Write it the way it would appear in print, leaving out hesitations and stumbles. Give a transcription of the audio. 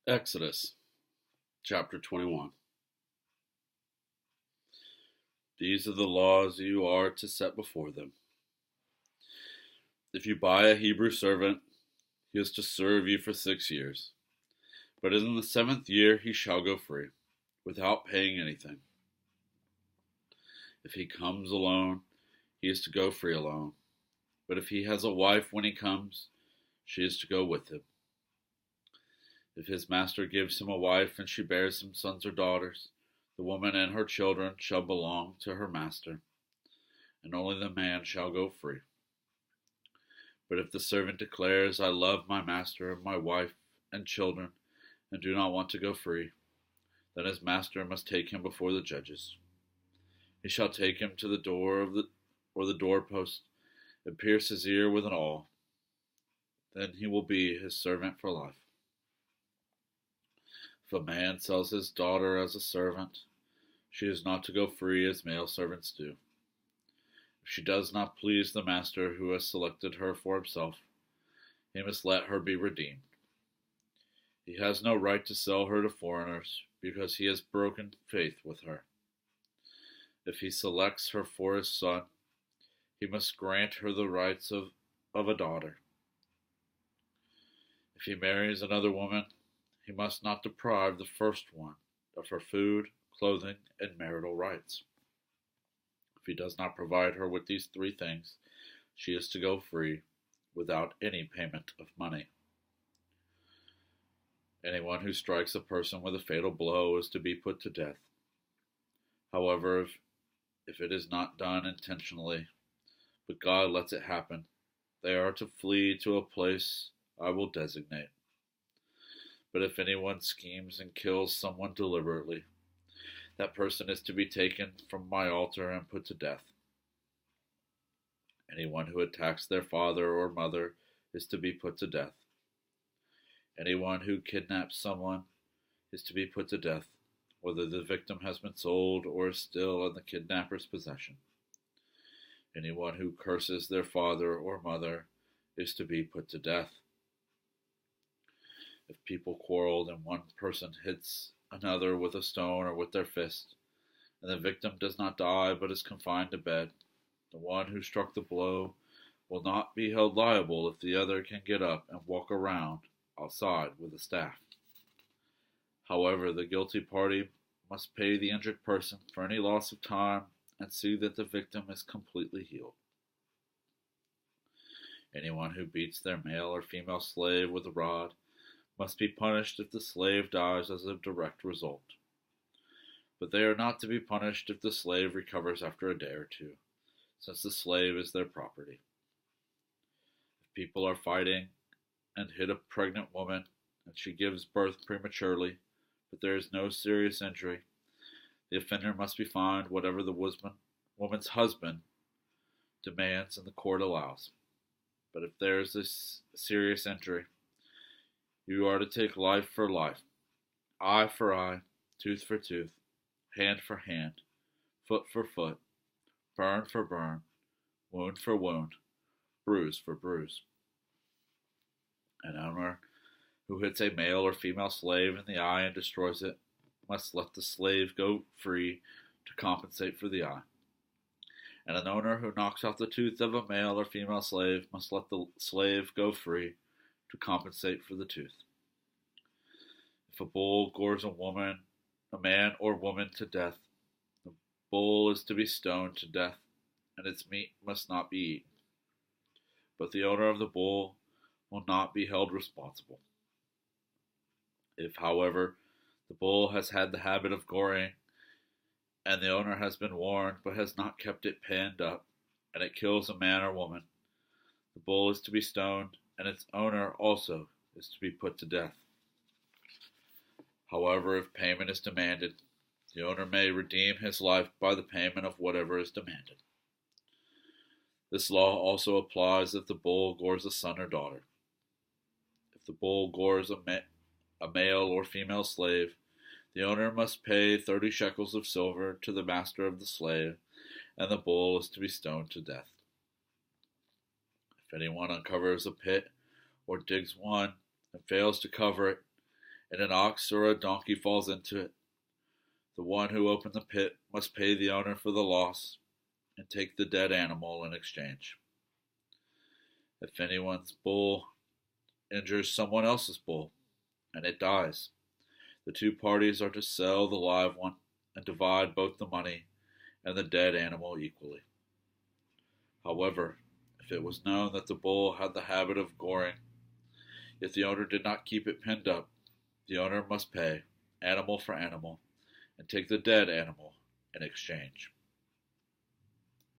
Exodus chapter 21. These are the laws you are to set before them. If you buy a Hebrew servant, he is to serve you for 6 years. But in the 7th year he shall go free, without paying anything. If he comes alone, he is to go free alone. But if he has a wife when he comes, she is to go with him. If his master gives him a wife and she bears him sons or daughters, the woman and her children shall belong to her master, and only the man shall go free. But if the servant declares, I love my master and my wife and children, and do not want to go free, then his master must take him before the judges. He shall take him to the door or the doorpost, and pierce his ear with an awl. Then he will be his servant for life. If a man sells his daughter as a servant, she is not to go free as male servants do. If she does not please the master who has selected her for himself, he must let her be redeemed. He has no right to sell her to foreigners, because he has broken faith with her. If he selects her for his son, he must grant her the rights of a daughter. If he marries another woman, he must not deprive the first one of her food, clothing, and marital rights. If he does not provide her with these 3 things, she is to go free without any payment of money. Anyone who strikes a person with a fatal blow is to be put to death. However, if it is not done intentionally, but God lets it happen, they are to flee to a place I will designate. But if anyone schemes and kills someone deliberately, that person is to be taken from my altar and put to death. Anyone who attacks their father or mother is to be put to death. Anyone who kidnaps someone is to be put to death, whether the victim has been sold or is still in the kidnapper's possession. Anyone who curses their father or mother is to be put to death. If people quarrel and one person hits another with a stone or with their fist, and the victim does not die but is confined to bed, the one who struck the blow will not be held liable if the other can get up and walk around outside with a staff. However, the guilty party must pay the injured person for any loss of time and see that the victim is completely healed. Anyone who beats their male or female slave with a rod must be punished if the slave dies as a direct result. But they are not to be punished if the slave recovers after a day or 2, since the slave is their property. If people are fighting and hit a pregnant woman, and she gives birth prematurely, but there is no serious injury, the offender must be fined whatever the woman's husband demands and the court allows. But if there is a serious injury, you are to take life for life, eye for eye, tooth for tooth, hand for hand, foot for foot, burn for burn, wound for wound, bruise for bruise. An owner who hits a male or female slave in the eye and destroys it must let the slave go free to compensate for the eye. And an owner who knocks off the tooth of a male or female slave must let the slave go free to compensate for the tooth. If a bull gores a man or woman to death, the bull is to be stoned to death, and its meat must not be eaten. But the owner of the bull will not be held responsible. If, however, the bull has had the habit of goring, and the owner has been warned but has not kept it penned up, and it kills a man or woman, the bull is to be stoned, and its owner also is to be put to death. However, if payment is demanded, the owner may redeem his life by the payment of whatever is demanded. This law also applies if the bull gores a son or daughter. If the bull gores a male or female slave, the owner must pay 30 shekels of silver to the master of the slave, and the bull is to be stoned to death. If anyone uncovers a pit or digs one and fails to cover it, and an ox or a donkey falls into it, the one who opened the pit must pay the owner for the loss and take the dead animal in exchange. If anyone's bull injures someone else's bull and it dies, the two parties are to sell the live one and divide both the money and the dead animal equally. However, if it was known that the bull had the habit of goring, yet the owner did not keep it pinned up, the owner must pay, animal for animal, and take the dead animal in exchange.